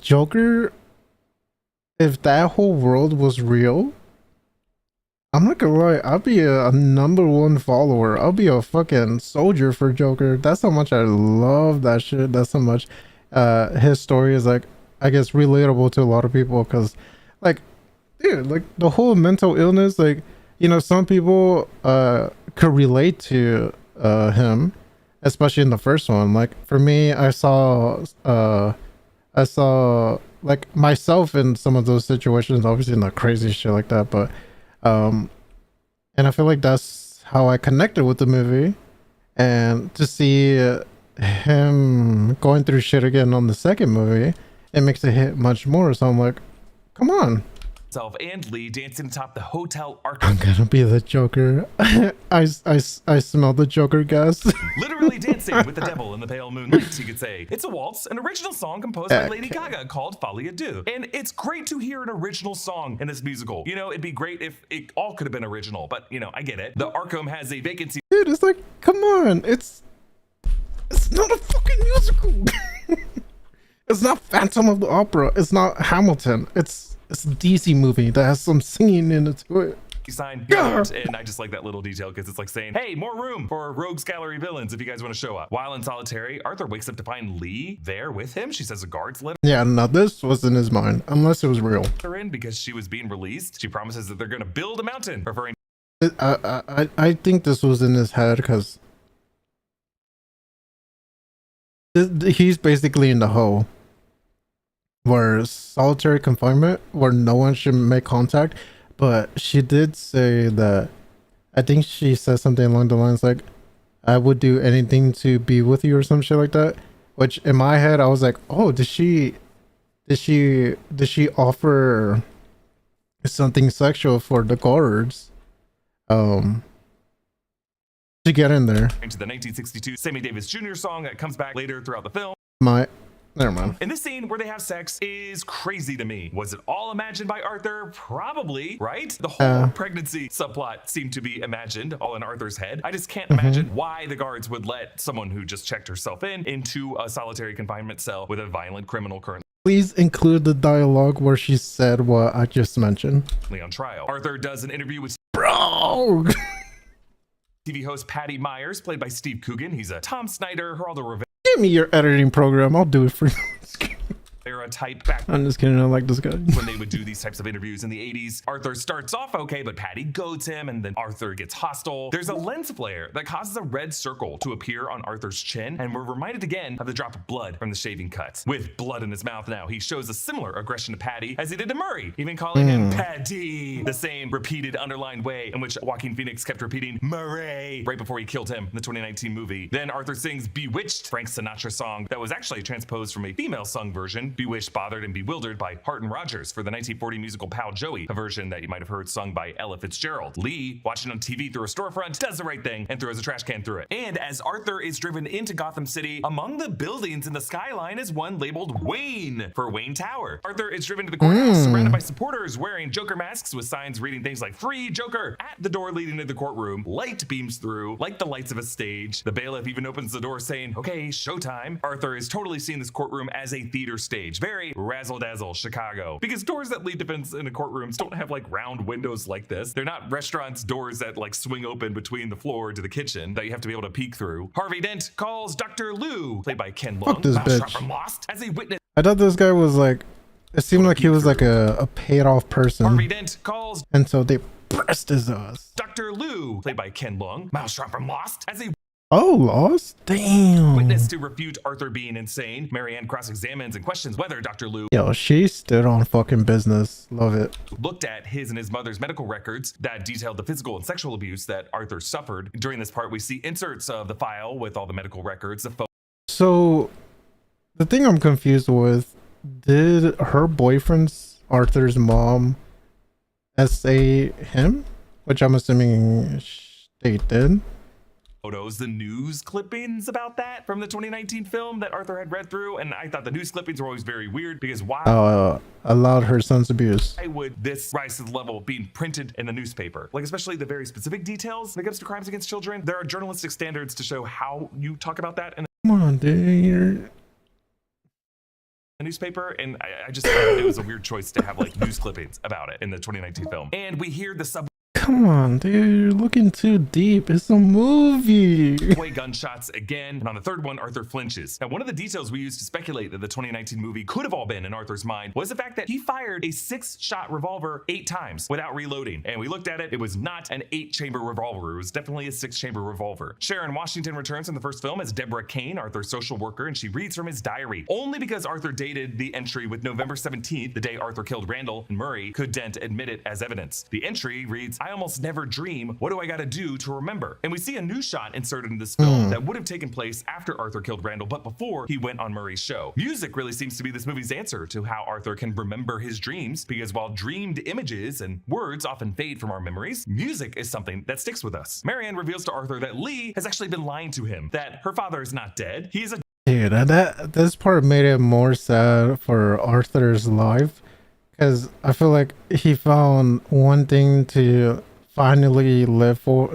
that whole world was real, I'm not gonna lie, I'll be a #1 follower. I'll be a fucking soldier for Joker. That's how much I love that shit. That's how much his story is, like, I guess, relatable to a lot of people. Because, like, dude, like the whole mental illness, like, you know, some people could relate to him, especially in the first one. Like for me, I saw like myself in some of those situations. Obviously not crazy shit like that, but and I feel like that's how I connected with the movie. And to see him going through shit again on the second movie, it makes it hit much more. So I'm like, come on. And Lee dancing atop the hotel arc. I'm gonna be the Joker. I smell the Joker gas. Literally dancing with the devil in the pale moonlight, you could say. It's a waltz, an original song composed by Lady Gaga called Folie à Deux. And it's great to hear an original song in this musical. You know, it'd be great if it all could have been original, but you know, I get it. The Arkham has a vacancy. Dude, it's like, come on. It's not a fucking musical. It's not Phantom of the Opera. It's not Hamilton. It's a DC movie that has some singing in it to it. Sign, and I just like that little detail because it's like saying, hey, more room for Rogues Gallery villains if you guys want to show up. While in solitary, Arthur wakes up to find Lee there with him. She says the guards let Yeah, no, this was in his mind, unless it was real. her in because she was being released. She promises that they're going to build a mountain, referring I think this was in his head because he's basically in the hole where solitary confinement, where no one should make contact. But she did say that, I think she said something along the lines like, I would do anything to be with you or some shit like that. Which in my head I was like, oh, did she offer something sexual for the guards to get in there? to the 1962 Sammy Davis Jr. song that comes back later throughout the film. Never mind. And this scene where they have sex is crazy to me. Was it all imagined by Arthur? Probably, right? The whole pregnancy subplot seemed to be imagined all in Arthur's head. I just can't imagine why the guards would let someone who just checked herself into a solitary confinement cell with a violent criminal currently Please include the dialogue where she said what I just mentioned. on trial. Arthur does an interview with Bro! TV host Patty Myers, played by Steve Coogan. He's a Tom Snyder, Geraldo Rivera Give me your editing program. I'll do it for you. type back I'm just kidding. I like this guy. when they would do these types of interviews in the 80s. Arthur starts off okay, but Patty goads him, and then Arthur gets hostile. There's a lens flare that causes a red circle to appear on Arthur's chin, and we're reminded again of the drop of blood from the shaving cuts. With blood in his mouth now, he shows a similar aggression to Patty as he did to Murray, even calling him Paddy, the same repeated underlined way in which Joaquin Phoenix kept repeating Murray right before he killed him in the 2019 movie. Then Arthur sings Bewitched, Frank Sinatra song that was actually transposed from a female sung version, Bewitched, Bothered, and Bewildered by Hart and Rogers for the 1940 musical Pal Joey, a version that you might have heard sung by Ella Fitzgerald. Lee, watching on TV through a storefront, does the right thing and throws a trash can through it. And as Arthur is driven into Gotham City, among the buildings in the skyline is one labeled Wayne for Wayne Tower. Arthur is driven to the courthouse surrounded by supporters wearing Joker masks with signs reading things like Free Joker. At the door leading to the courtroom, light beams through like the lights of a stage. The bailiff even opens the door saying, okay, showtime. Arthur is totally seeing this courtroom as a theater stage. Very razzle-dazzle Chicago. Because doors that lead defense into courtrooms don't have like round windows like this. They're not restaurants' doors that like swing open between the floor to the kitchen that you have to be able to peek through. Harvey Dent calls Dr. Lou, played by Ken Long, this Mousetrap bitch. from Lost, as a witness. I thought this guy was like, it seemed like he was like a paid off person. Harvey Dent calls And so they pressed his ass. Dr. Lou, played by Ken Long, Mousetrap from Lost, as a Oh, lost? Damn. witness to refute Arthur being insane. Marianne cross-examines and questions whether Dr. Lou Yo, she stood on fucking business. Love it. looked at his and his mother's medical records that detailed the physical and sexual abuse that Arthur suffered. During this part, we see inserts of the file with all the medical records, the So, the thing I'm confused with, did her boyfriend's Arthur's mom essay him? Which I'm assuming they did. photos, the news clippings about that from the 2019 film that Arthur had read through. And I thought the news clippings were always very weird because why Allowed her son's abuse. would this rise to the level of being printed in the newspaper? Like, especially the very specific details when it comes to crimes against children. There are journalistic standards to show how you talk about that in Come on, dude. the newspaper, and I just thought it was a weird choice to have like news clippings about it in the 2019 film. And we hear the subway Come on, dude. You're looking too deep. It's a movie. gunshots again, and on the third one, Arthur flinches. Now, one of the details we used to speculate that the 2019 movie could have all been in Arthur's mind was the fact that he fired a 6-shot revolver 8 times without reloading. And we looked at it, it was not an 8-chamber revolver, it was definitely a 6-chamber revolver. Sharon Washington returns in the first film as Deborah Kane, Arthur's social worker, and she reads from his diary. Only because Arthur dated the entry with November 17th, the day Arthur killed Randall and Murray, could Dent admit it as evidence. The entry reads, I almost never dream, what do I gotta do to remember? And we see a new shot inserted in this film that would have taken place after Arthur killed Randall, but before he went on Murray's show. Music really seems to be this movie's answer to how Arthur can remember his dreams, because while dreamed images and words often fade from our memories, music is something that sticks with us. Marianne reveals to Arthur that Lee has actually been lying to him, that her father is not dead, he is a Dude, this part made it more sad for Arthur's life, because I feel like he found one thing to finally live for,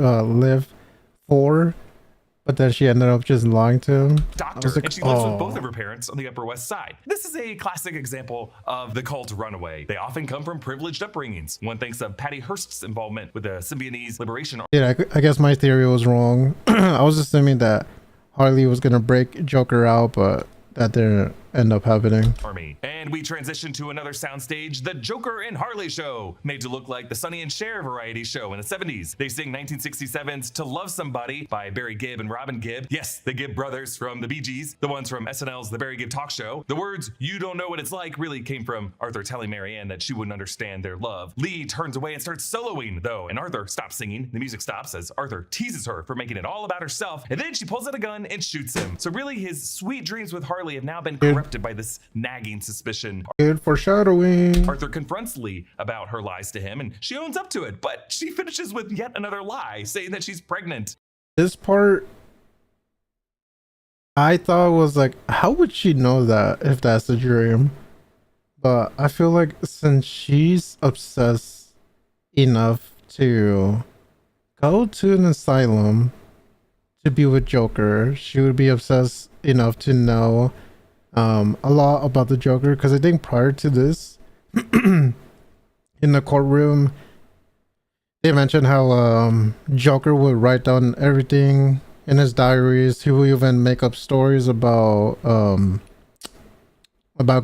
but then she ended up just lying to him. doctor, like, and she lives oh. with both of her parents on the Upper West Side. This is a classic example of the cult runaway. They often come from privileged upbringings. One thinks of Patty Hearst's involvement with the Symbionese Liberation Yeah, I guess my theory was wrong. I was assuming that Harley was gonna break Joker out, but that didn't end up happening. Army. And we transition to another soundstage, the Joker and Harley Show, made to look like the Sonny and Cher variety show in the 70s. They sing 1967's To Love Somebody by Barry Gibb and Robin Gibb. Yes, the Gibb brothers from the Bee Gees, the ones from SNL's The Barry Gibb Talk Show. The words, you don't know what it's like, really came from Arthur telling Marianne that she wouldn't understand their love. Lee turns away and starts soloing, though, and Arthur stops singing. The music stops as Arthur teases her for making it all about herself, and then she pulls out a gun and shoots him. So really, his sweet dreams with Harley have now been corrupted by this nagging suspicion. Good foreshadowing. Arthur confronts Lee about her lies to him, and she owns up to it, but she finishes with yet another lie, saying that she's pregnant. This part I thought it was like, how would she know that if that's a dream? But I feel like since she's obsessed enough to go to an asylum to be with Joker, she would be obsessed enough to know a lot about the Joker. Because I think prior to this, in the courtroom, they mentioned how Joker would write down everything in his diaries. He would even make up stories about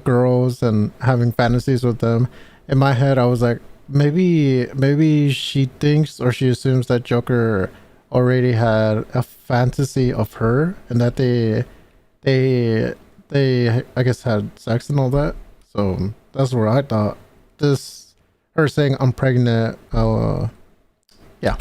girls and having fantasies with them. In my head, I was like, maybe she thinks or she assumes that Joker already had a fantasy of her, and that they I guess had sex and all that. So that's where I thought this, her saying I'm pregnant, yeah.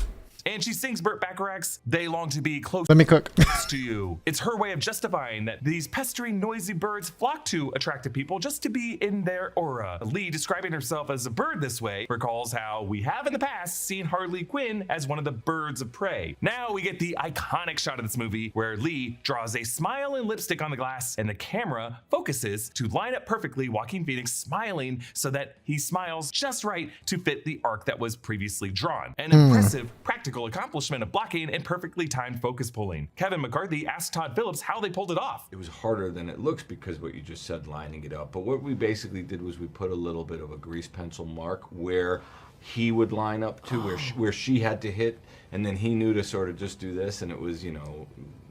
And she sings Burt Bacharach's "They Long to Be Close Let me cook. to You." It's her way of justifying that these pestering, noisy birds flock to attractive people just to be in their aura. Lee, describing herself as a bird this way, recalls how we have in the past seen Harley Quinn as one of the birds of prey. Now we get the iconic shot of this movie where Lee draws a smile and lipstick on the glass, and the camera focuses to line up perfectly Joaquin Phoenix smiling so that he smiles just right to fit the arc that was previously drawn. An impressive practical accomplishment of blocking and perfectly timed focus pulling. Kevin McCarthy asked Todd Phillips how they pulled it off. It was harder than it looks because what you just said, lining it up. But what we basically did was we put a little bit of a grease pencil mark where he would line up to, where she had to hit, and then he knew to sort of just do this, and it was, you know,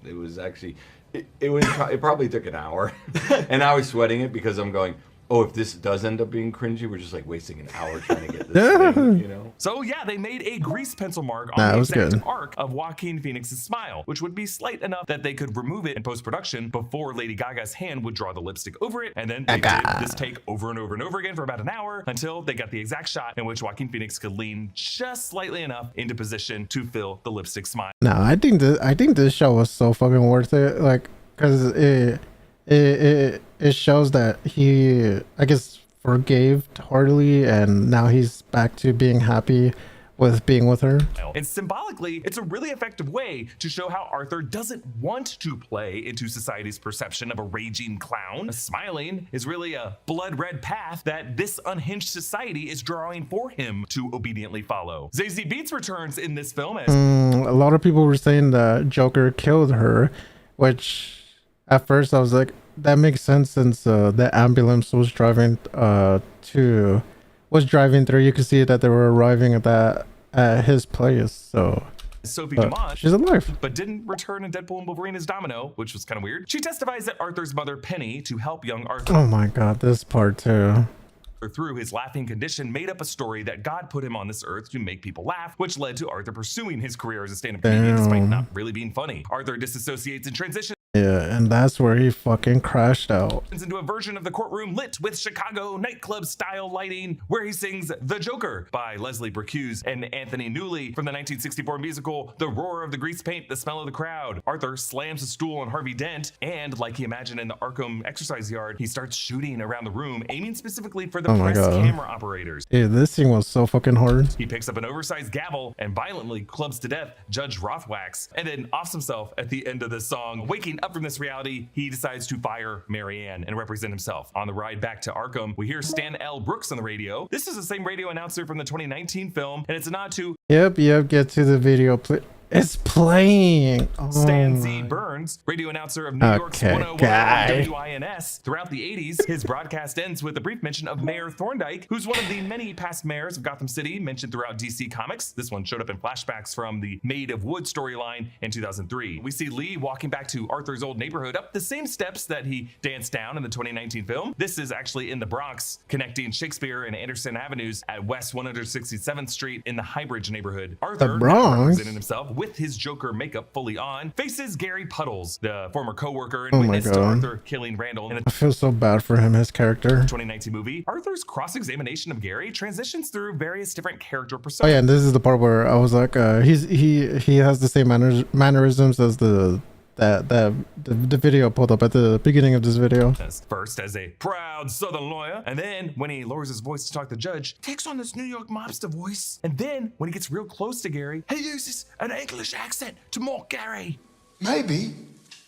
it was actually, it probably took an hour, and I was sweating it because I'm going, oh, if this does end up being cringy, we're just like wasting an hour trying to get this thing, you know? So yeah, they made a grease pencil mark on the exact arc of Joaquin Phoenix's smile, which would be slight enough that they could remove it in post-production before Lady Gaga's hand would draw the lipstick over it, and then they did this take over and over and over again for about an hour until they got the exact shot in which Joaquin Phoenix could lean just slightly enough into position to fill the lipstick smile. No, I think this show was so fucking worth it, like, because it shows that he, I guess, forgave Harley, and now he's back to being happy with being with her. And symbolically, it's a really effective way to show how Arthur doesn't want to play into society's perception of a raging clown. Smiling is really a blood red path that this unhinged society is drawing for him to obediently follow. Zazie Beetz returns in this film as a lot of people were saying that Joker killed her, which at first I was like, that makes sense, since the ambulance was driving through. You could see that they were arriving at his place. So Sophie Dumont, she's alive, but didn't return in Deadpool and Wolverine as Domino, which was kind of weird. She testifies that Arthur's mother, Penny, to help young Arthur. Oh my god, this part too. Through his laughing condition, made up a story that God put him on this earth to make people laugh, which led to Arthur pursuing his career as a stand-up comedian despite not really being funny. Arthur disassociates and transitions. Yeah, and that's where he fucking crashed out. Into a version of the courtroom lit with Chicago nightclub style lighting, where he sings "The Joker" by Leslie Bricusse and Anthony Newley from the 1964 musical The Roar of the Grease Paint, The Smell of the Crowd. Arthur slams a stool on Harvey Dent, and like he imagined in the Arkham exercise yard, he starts shooting around the room, aiming specifically for the press camera operators. Yeah, this scene was so fucking hard. He picks up an oversized gavel and violently clubs to death Judge Rothwax, and then offs himself at the end of the song. Waking up from this reality, he decides to fire Marianne and represent himself. On the ride back to Arkham, we hear Stan L. Brooks on the radio. This is the same radio announcer from the 2019 film, and it's a nod to get to the video. It's playing. Stan Z. Burns, radio announcer of New York's 101 WINS. Throughout the 80s, his broadcast ends with a brief mention of Mayor Thorndyke, who's one of the many past mayors of Gotham City mentioned throughout DC Comics. This one showed up in flashbacks from the Maid of Wood storyline in 2003. We see Lee walking back to Arthur's old neighborhood up the same steps that he danced down in the 2019 film. This is actually in the Bronx, connecting Shakespeare and Anderson Avenues at West 167th Street in the Highbridge neighborhood. Arthur, the Bronx, representing himself with his Joker makeup fully on, faces Gary Puddles, the former co-worker and witness to Arthur killing Randall in the I feel so bad for him, his character. 2019 movie. Arthur's cross-examination of Gary transitions through various different character personas. Oh yeah, and this is the part where I was like, he has the same mannerisms as the video pulled up at the beginning of this video. First as a proud Southern lawyer, and then when he lowers his voice to talk to the judge, takes on this New York mobster voice, and then when he gets real close to Gary, he uses an English accent to mock Gary. Maybe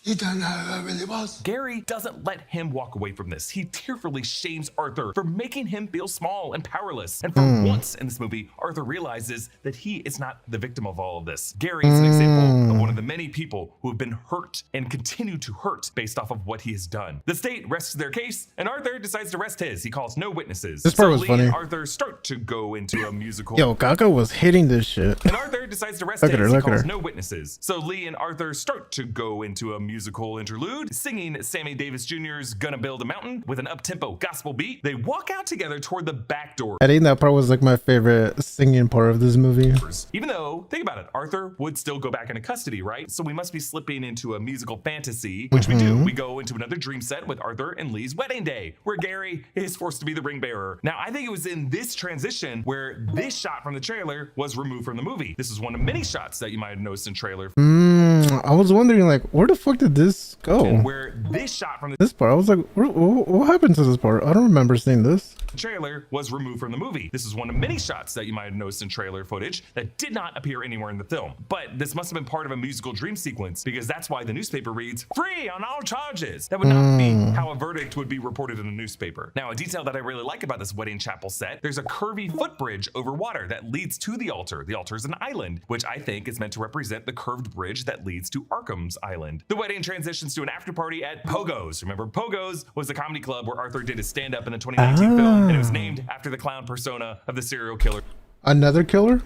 You don't know who I really was. Gary doesn't let him walk away from this. He tearfully shames Arthur for making him feel small and powerless. And for once in this movie, Arthur realizes that he is not the victim of all of this. Gary is an example of one of the many people who have been hurt and continue to hurt based off of what he has done. The state rests their case, and Arthur decides to rest his. He calls no witnesses. This part was Lee funny. and Arthur start to go into a musical. Yo, Gaga was hitting this shit. And Arthur decides to rest Look at his. her, He look at calls her. no witnesses. So Lee and Arthur start to go into a musical interlude, singing Sammy Davis Jr.'s Gonna Build a Mountain with an up-tempo gospel beat. They walk out together toward the back door. I think that part was like my favorite singing part of this movie. Even though, think about it, Arthur would still go back into custody, right? So we must be slipping into a musical fantasy, which we do. We go into another dream set with Arthur and Lee's wedding day, where Gary is forced to be the ring bearer. Now, I think it was in this transition where this shot from the trailer was removed from the movie. This is one of many shots that you might have noticed in trailer. I was wondering, like, where the fuck did this go? Where this shot from the This part, I was like, what happened to this part? I don't remember seeing this. trailer was removed from the movie. This is one of many shots that you might have noticed in trailer footage that did not appear anywhere in the film. But this must have been part of a musical dream sequence, because that's why the newspaper reads, "Free on all charges." That would not be how a verdict would be reported in a newspaper. Now, a detail that I really like about this wedding chapel set, there's a curvy footbridge over water that leads to the altar. The altar is an island, which I think is meant to represent the curved bridge that leads to Arkham's Island. The wedding transitions to an after party at Pogo's. Remember, Pogo's was the comedy club where Arthur did his stand-up in the 2019 film, and it was named after the clown persona of the serial killer. Another killer?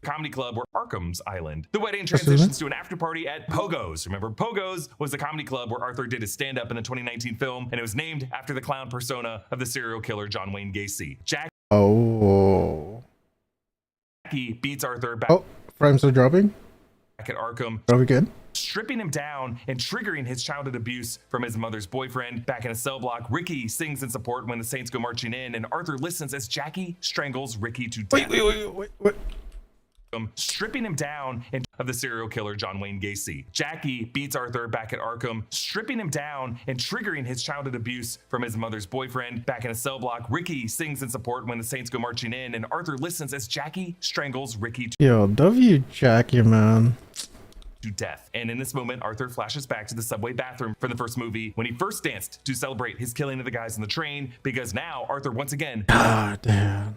Comedy club where Arkham's Island. The wedding transitions to an after party at Pogo's. Remember, Pogo's was the comedy club where Arthur did his stand-up in the 2019 film, and it was named after the clown persona of the serial killer John Wayne Gacy. Oh. Jackie beats Arthur back Oh, frames are dropping. at Arkham, Are we good? stripping him down and triggering his childhood abuse from his mother's boyfriend. Back in a cell block, Ricky sings in support when the Saints go marching in, and Arthur listens as Jackie strangles Ricky to death. Wait. Stripping him down and of the serial killer John Wayne Gacy. Jackie beats Arthur back at Arkham, stripping him down and triggering his childhood abuse from his mother's boyfriend. Back in a cell block, Ricky sings in support when the Saints go marching in, and Arthur listens as Jackie strangles Ricky Yo, W. Jackie, man. to death. And in this moment, Arthur flashes back to the subway bathroom from the first movie when he first danced to celebrate his killing of the guys on the train, because now Arthur once again God damn.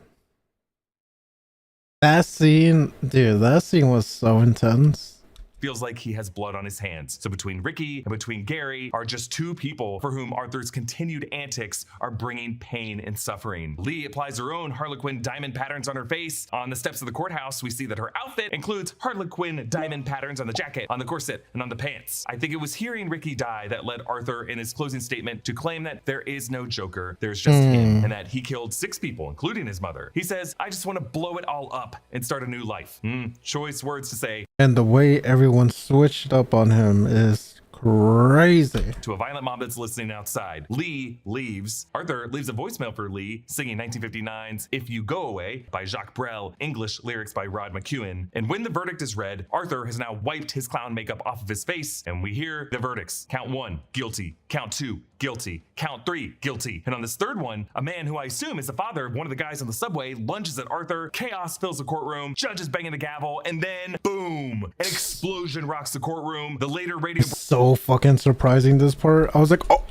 That scene, dude, that scene was so intense. feels like he has blood on his hands. So between Ricky and between Gary are just two people for whom Arthur's continued antics are bringing pain and suffering. Lee applies her own Harlequin diamond patterns on her face. On the steps of the courthouse, we see that her outfit includes Harlequin diamond patterns on the jacket, on the corset, and on the pants. I think it was hearing Ricky die that led Arthur in his closing statement to claim that there is no Joker, there's just him, and that he killed 6 people, including his mother. He says, "I just want to blow it all up and start a new life." Choice words to say And the way everyone switched up on him is crazy. to a violent mob that's listening outside. Lee leaves. Arthur leaves a voicemail for Lee, singing 1959's If You Go Away by Jacques Brel, English lyrics by Rod McEwen. And when the verdict is read, Arthur has now wiped his clown makeup off of his face, and we hear the verdicts. Count 1, guilty. Count 2, guilty. Count 3, guilty. And on this third one, a man who I assume is the father of one of the guys on the subway lunges at Arthur. Chaos fills the courtroom. Judges banging the gavel, and then boom! An explosion rocks the courtroom. The later radio So fucking surprising, this part. I was like, oh.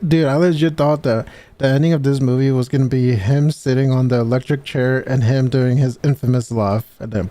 Dude, I legit thought that the ending of this movie was gonna be him sitting on the electric chair and him doing his infamous laugh, and then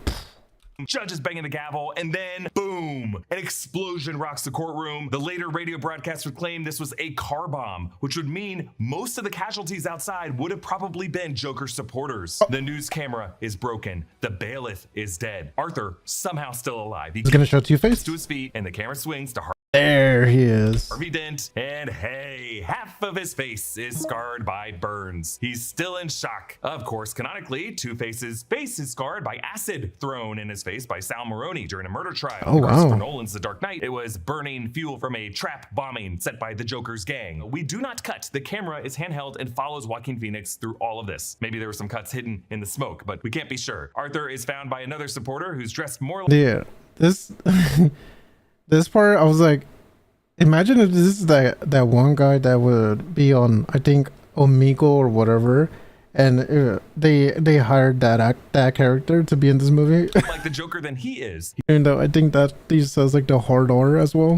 judges banging the gavel, and then boom, an explosion rocks the courtroom. The later radio broadcast would claim this was a car bomb, which would mean most of the casualties outside would have probably been Joker supporters. The news camera is broken. The bailiff is dead. Arthur somehow still alive. He he's gonna show Two-Face. gets to his feet, and the camera swings to There he is. Harvey Dent, and hey, half of his face is scarred by burns. He's still in shock. Of course, canonically, Two-Face's face is scarred by acid thrown in his face by Sal Maroni during a murder trial. Oh, In Christopher wow. Nolan's The Dark Knight, it was burning fuel from a trap bombing set by the Joker's gang. We do not cut. The camera is handheld and follows Joaquin Phoenix through all of this. Maybe there were some cuts hidden in the smoke, but we can't be sure. Arthur is found by another supporter who's dressed more like Yeah, this this part, I was like, imagine if this is that one guy that would be on, I think, Omegle or whatever, and they hired that character to be in this movie. like the Joker than he is. Even though I think that he says like the hard R as well.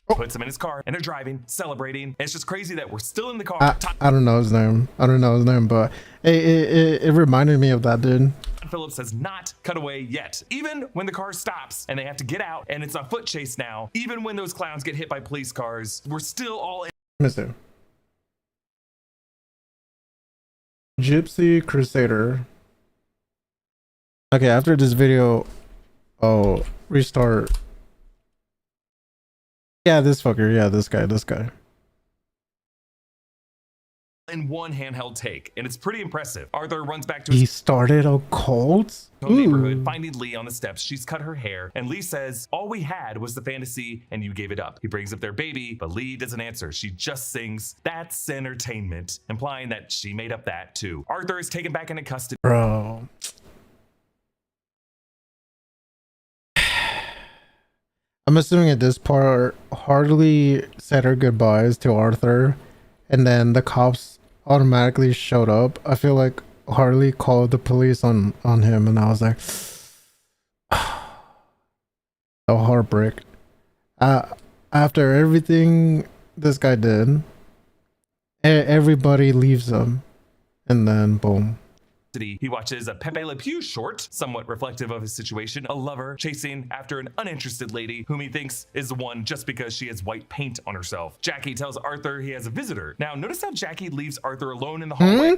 Puts him in his car and they're driving, celebrating. It's just crazy that we're still in the car. I don't know his name. I don't know his name, but it reminded me of that dude. Todd Phillips has not cut away yet. Even when the car stops and they have to get out and it's a foot chase now, even when those clowns get hit by police cars, we're still all in. Mr. Gypsy Crusader. Okay, after this video, oh, restart. Yeah, this fucker. Yeah, this guy. In one handheld take, and it's pretty impressive. Arthur runs back to He his started a cult? neighborhood, Ooh. finding Lee on the steps. She's cut her hair, and Lee says, all we had was the fantasy, and you gave it up. He brings up their baby, but Lee doesn't answer. She just sings, that's entertainment, implying that she made up that too. Arthur is taken back into custody. Bro. I'm assuming at this part, Harley said her goodbyes to Arthur, and then the cops automatically showed up. I feel like Harley called the police on him, and I was like, a heartbreak. After everything this guy did, everybody leaves him, and then boom. He watches a Pepe Le Pew short, somewhat reflective of his situation, a lover chasing after an uninterested lady whom he thinks is the one just because she has white paint on herself. Jackie tells Arthur he has a visitor. Now, notice how Jackie leaves Arthur alone in the hallway.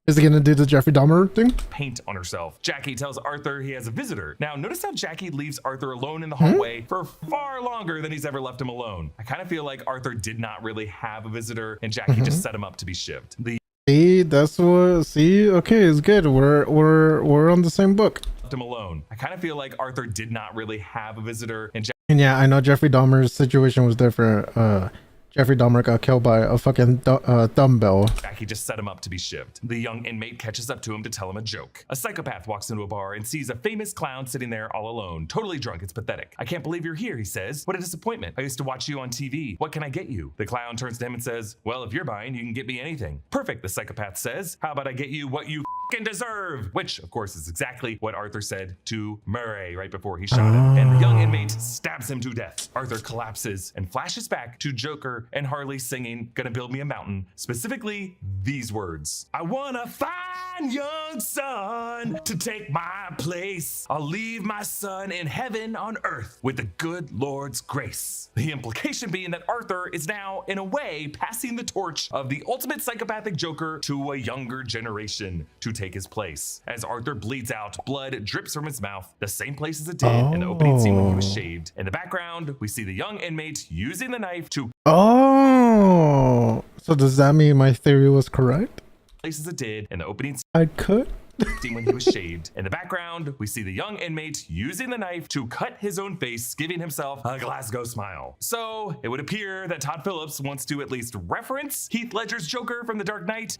Is he gonna do the Jeffrey Dahmer thing? Paint on herself. Jackie tells Arthur he has a visitor. Now, notice how Jackie leaves Arthur alone in the hallway for far longer than he's ever left him alone. I kind of feel like Arthur did not really have a visitor, and Jackie just set him up to be shivved. See, that's what. See, okay, it's good. We're on the same book. Left him alone. I kind of feel like Arthur did not really have a visitor, and And yeah, I know Jeffrey Dahmer's situation was different. Jeffrey Dahmer got killed by a fucking dumbbell. Jackie just set him up to be shivved. The young inmate catches up to him to tell him a joke. A psychopath walks into a bar and sees a famous clown sitting there all alone, totally drunk. It's pathetic. I can't believe you're here, he says. What a disappointment. I used to watch you on TV. What can I get you? The clown turns to him and says, well, if you're buying, you can get me anything. Perfect, the psychopath says. How about I get you what you fucking deserve? Which, of course, is exactly what Arthur said to Murray right before he shot him. And the young inmate stabs him to death. Arthur collapses and flashes back to Joker and Harley singing Gonna Build Me a Mountain, specifically these words. I wanna find young son to take my place. I'll leave my son in heaven on earth with the good Lord's grace. The implication being that Arthur is now, in a way, passing the torch of the ultimate psychopathic Joker to a younger generation to take his place. As Arthur bleeds out, blood drips from his mouth, the same place as it did in the opening scene when he was shaved. In the background, we see the young inmate using the knife to Oh, so does that mean my theory was correct? places it did in the opening I could. scene when he was shaved. In the background, we see the young inmate using the knife to cut his own face, giving himself a Glasgow smile. So it would appear that Todd Phillips wants to at least reference Heath Ledger's Joker from The Dark Knight,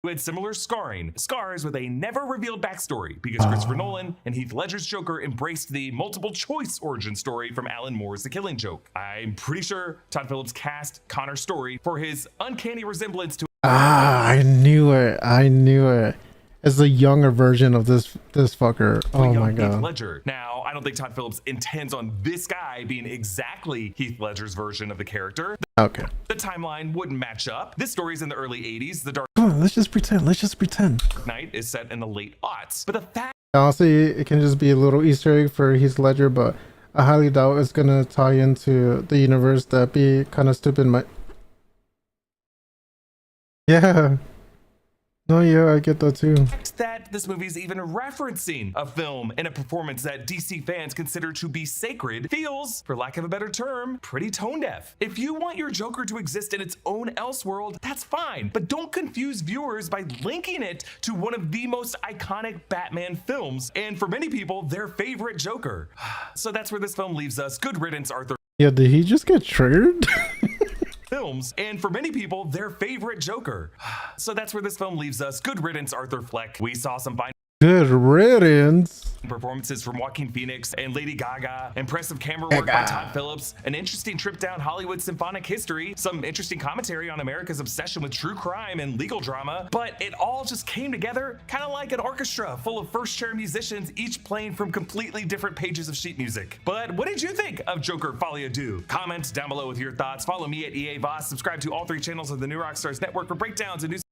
who had similar scars with a never revealed backstory, because Christopher Nolan and Heath Ledger's Joker embraced the multiple choice origin story from Alan Moore's The Killing Joke. I'm pretty sure Todd Phillips cast Connor Story for his uncanny resemblance to I knew it. It's a younger version of this fucker. Oh my Heath god. Ledger. Now, I don't think Todd Phillips intends on this guy being exactly Heath Ledger's version of the character. Okay. The timeline wouldn't match up. This story's in the early 80s. The Dark Come on, let's just pretend. Knight is set in the late aughts. But the fact Honestly, it can just be a little Easter egg for Heath Ledger, but I highly doubt it's gonna tie into the universe. That'd be kind of stupid. Yeah. No, yeah, I get that too. that this movie is even referencing a film and a performance that DC fans consider to be sacred feels, for lack of a better term, pretty tone deaf. If you want your Joker to exist in its own Elseworld, that's fine, but don't confuse viewers by linking it to one of the most iconic Batman films, and for many people, their favorite Joker. So that's where this film leaves us. Good riddance, Arthur. Yeah, did he just get triggered? Films, and for many people, their favorite Joker. So that's where this film leaves us. Good riddance, Arthur Fleck. We saw some fine Good riddance. Performances from Joaquin Phoenix and Lady Gaga, impressive camera work by Todd Phillips, an interesting trip down Hollywood symphonic history, some interesting commentary on America's obsession with true crime and legal drama, but it all just came together kind of like an orchestra full of first-chair musicians, each playing from completely different pages of sheet music. But what did you think of Joker Folie à Deux? Comment down below with your thoughts. Follow me at EA Voss. Subscribe to all 3 channels of the New Rockstars Network for breakdowns and news.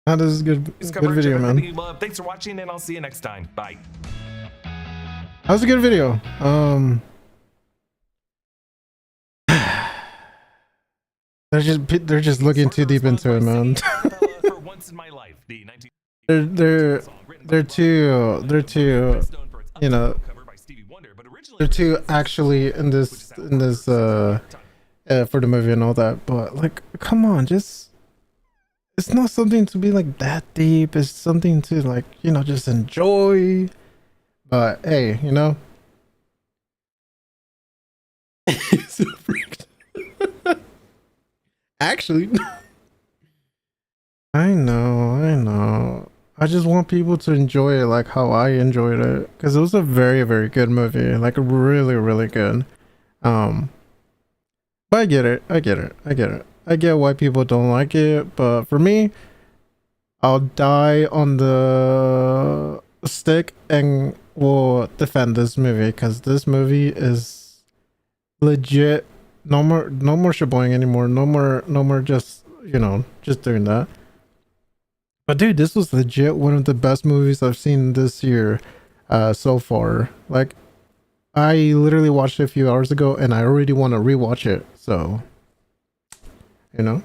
That is good video, man. You love. Thanks for watching, and I'll see you next time. Bye. That was a good video. They're just looking too deep into it, man. For once in my life, the 19 they're too you know, they're too actually in this for the movie and all that, but like, come on, just, it's not something to be like that deep. It's something to, like, you know, just enjoy. But hey, you know, it's a freak. Actually, I know. I just want people to enjoy it like how I enjoyed it, because it was a very, very good movie, like really, really good. But I get it. I get why people don't like it, but for me, I'll die on the stick and will defend this movie, because this movie is legit. No more shaboing anymore. No more just, you know, just doing that. But dude, this was legit one of the best movies I've seen this year so far. Like, I literally watched it a few hours ago and I already want to rewatch it. So, you know.